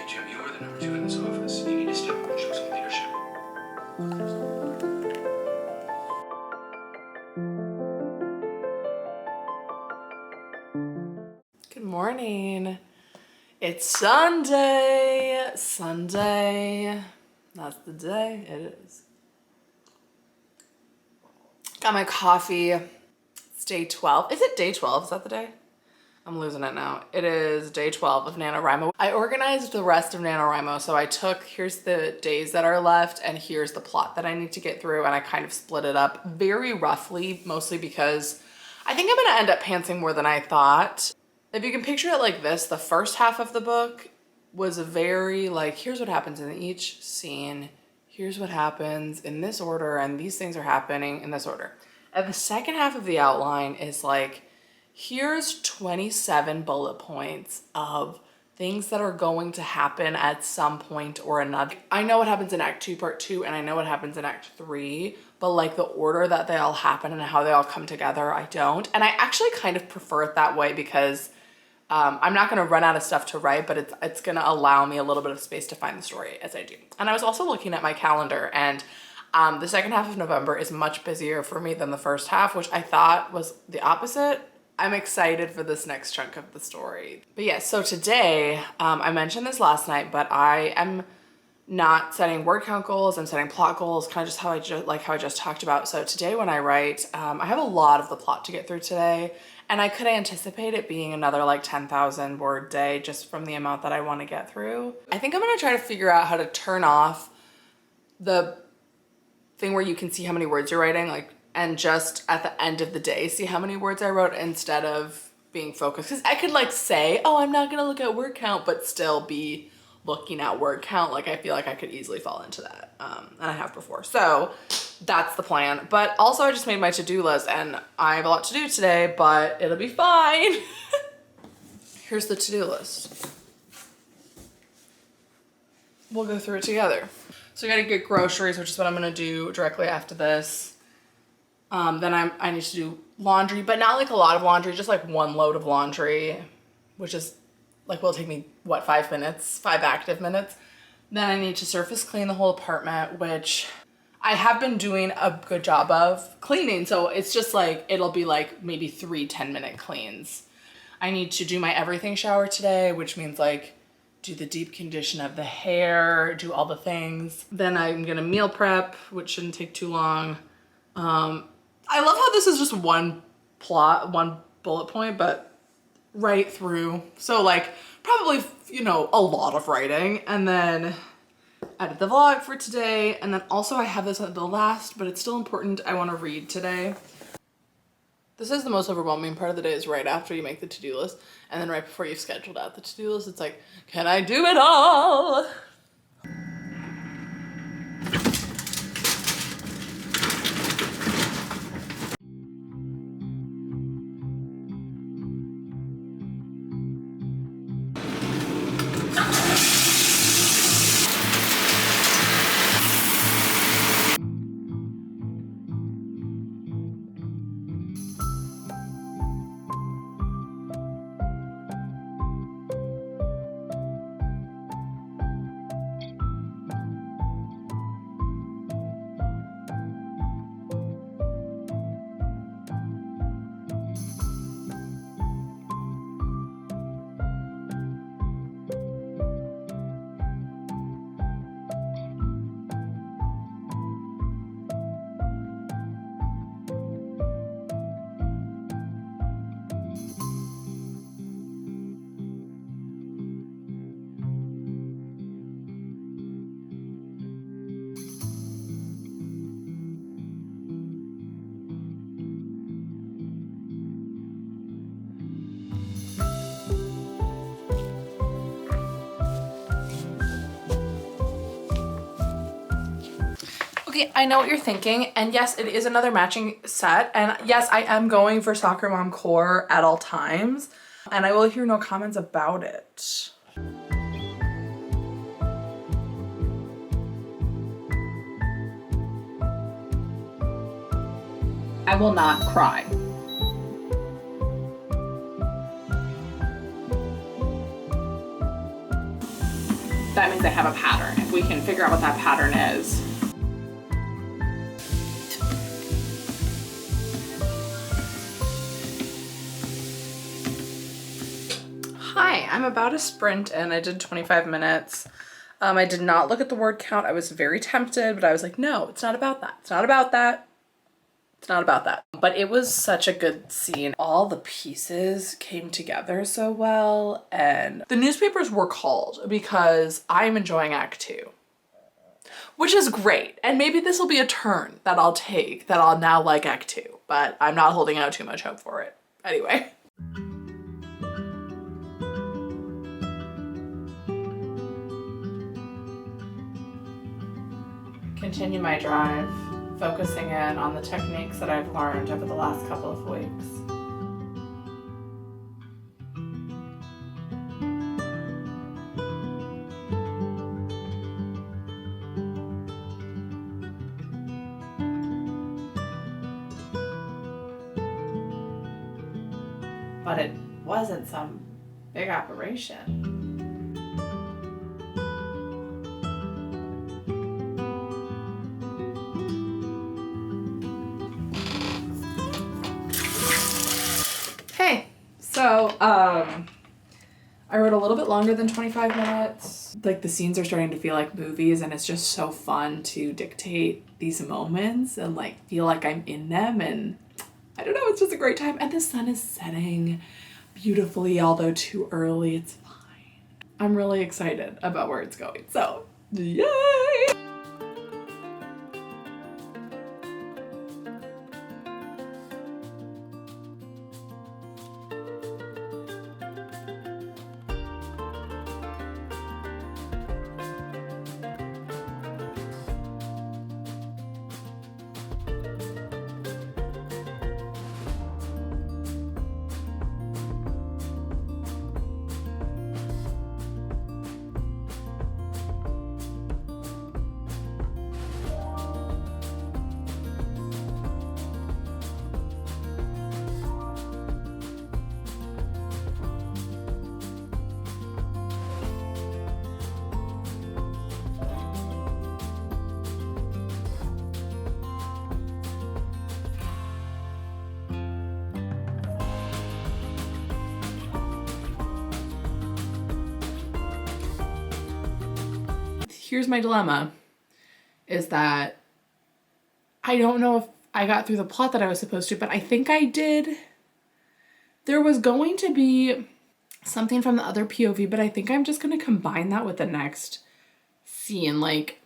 Jim, you are the number 2 in this office. You need to step up and show some leadership. Good morning. It's Sunday. Sunday. That's the day. It is. Got my coffee. It's day 12. Is it day 12? Is that the day? I'm losing it now. It is day 12 of NaNoWriMo. I organized the rest of NaNoWriMo, so I took, here's the days that are left, and here's the plot that I need to get through, and I kind of split it up very roughly, mostly because I think I'm gonna end up pantsing more than I thought. If you can picture it like this, the first half of the book was a very like, here's what happens in each scene, here's what happens in this order, and these things are happening in this order. And the second half of the outline is like, here's 27 bullet points of things that are going to happen at some point or another. I know what happens in Act 2, Part 2, and I know what happens in Act 3, but like the order that they all happen and how they all come together, I don't. And I actually kind of prefer it that way because I'm not gonna run out of stuff to write, but it's gonna allow me a little bit of space to find the story as I do. And I was also looking at my calendar, and the second half of November is much busier for me than the first half, which I thought was the opposite. I'm excited for this next chunk of the story. But yeah, so today, I mentioned this last night, but I am not setting word count goals. I'm setting plot goals, kind of just how I just talked about. So today when I write, I have a lot of the plot to get through today, and I could anticipate it being another like 10,000 word day just from the amount that I want to get through. I think I'm gonna try to figure out how to turn off the thing where you can see how many words you're writing, and just at the end of the day see how many words I wrote instead of being focused. Because I could like say, oh, I'm not gonna look at word count, but still be looking at word count. Like I feel like I could easily fall into that, and I have before. So that's the plan. But also I just made my to-do list, and I have a lot to do today, but it'll be fine. Here's the to-do list. We'll go through it together. So I gotta get groceries, which is what I'm gonna do directly after this. Then I need to do laundry, but not like a lot of laundry, just like one load of laundry, which is like, will take me, what, 5 minutes, 5 active minutes. Then I need to surface clean the whole apartment, which I have been doing a good job of cleaning. So it's just like, it'll be like maybe 3 10-minute cleans. I need to do my everything shower today, which means like do the deep condition of the hair, do all the things. Then I'm gonna meal prep, which shouldn't take too long. I love how this is just one plot, one bullet point, but right through. So like probably, you know, a lot of writing, and then edit the vlog for today. And then also I have this at the last, but it's still important. I want to read today. This is the most overwhelming part of the day, is right after you make the to-do list. And then right before you've scheduled out the to-do list, it's like, can I do it all? Okay, I know what you're thinking, and yes, it is another matching set, and yes, I am going for Soccer Mom core at all times, and I will hear no comments about it. I will not cry. That means I have a pattern. If we can figure out what that pattern is. Hi, I'm about to sprint and I did 25 minutes. I did not look at the word count. I was very tempted, but I was like, no, it's not about that. It's not about that. It's not about that. But it was such a good scene. All the pieces came together so well, and the newspapers were called because I'm enjoying Act 2, which is great. And maybe this will be a turn that I'll take, that I'll now like Act 2, but I'm not holding out too much hope for it. Anyway. Continue my drive, focusing in on the techniques that I've learned over the last couple of weeks. But it wasn't some big operation. Hey, so I wrote a little bit longer than 25 minutes. Like, the scenes are starting to feel like movies, and it's just so fun to dictate these moments and like feel like I'm in them, and I don't know, it's just a great time. And the sun is setting beautifully, although too early. It's fine. I'm really excited about where it's going. So, yay! Here's my dilemma, is that I don't know if I got through the plot that I was supposed to, but I think I did. There was going to be something from the other POV, but I think I'm just going to combine that with the next scene. Like,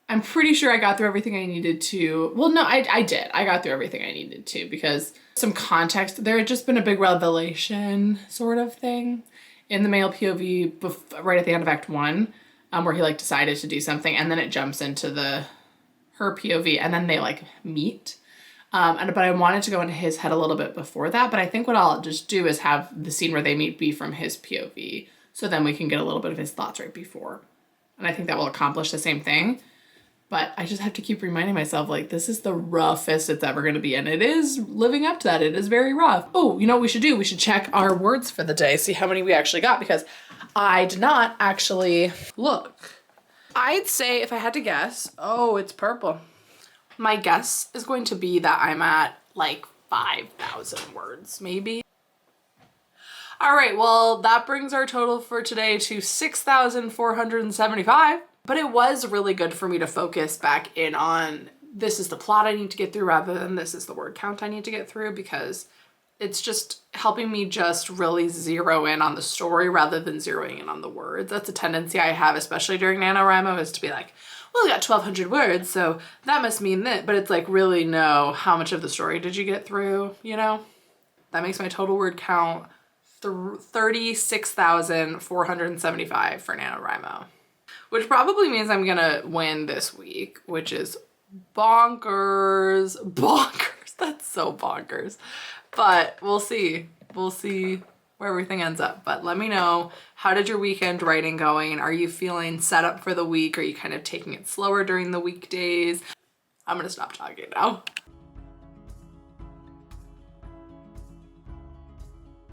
I'm pretty sure I got through everything I needed to. Well, no, I did. I got through everything I needed to, because some context, there had just been a big revelation sort of thing in the male POV right at the end of Act 1. Where he like decided to do something, and then it jumps into her POV, and then they like meet. But I wanted to go into his head a little bit before that, but I think what I'll just do is have the scene where they meet be from his POV, so then we can get a little bit of his thoughts right before. And I think that will accomplish the same thing. But I just have to keep reminding myself, like, this is the roughest it's ever going to be, and it is living up to that. It is very rough. Oh, you know what we should do? We should check our words for the day, see how many we actually got, because I did not actually look. I'd say, if I had to guess, oh, it's purple. My guess is going to be that I'm at like 5,000 words, maybe. All right, well, that brings our total for today to 6,475. But it was really good for me to focus back in on, this is the plot I need to get through rather than this is the word count I need to get through, because it's just helping me just really zero in on the story rather than zeroing in on the words. That's a tendency I have, especially during NaNoWriMo, is to be like, well, I got 1,200 words, so that must mean that. But it's like, really, no, how much of the story did you get through, you know? That makes my total word count 36,475 for NaNoWriMo. Which probably means I'm gonna win this week, which is bonkers. Bonkers, that's so bonkers. But we'll see. We'll see where everything ends up. But let me know, how did your weekend writing going? Are you feeling set up for the week? Are you kind of taking it slower during the weekdays? I'm gonna stop talking now.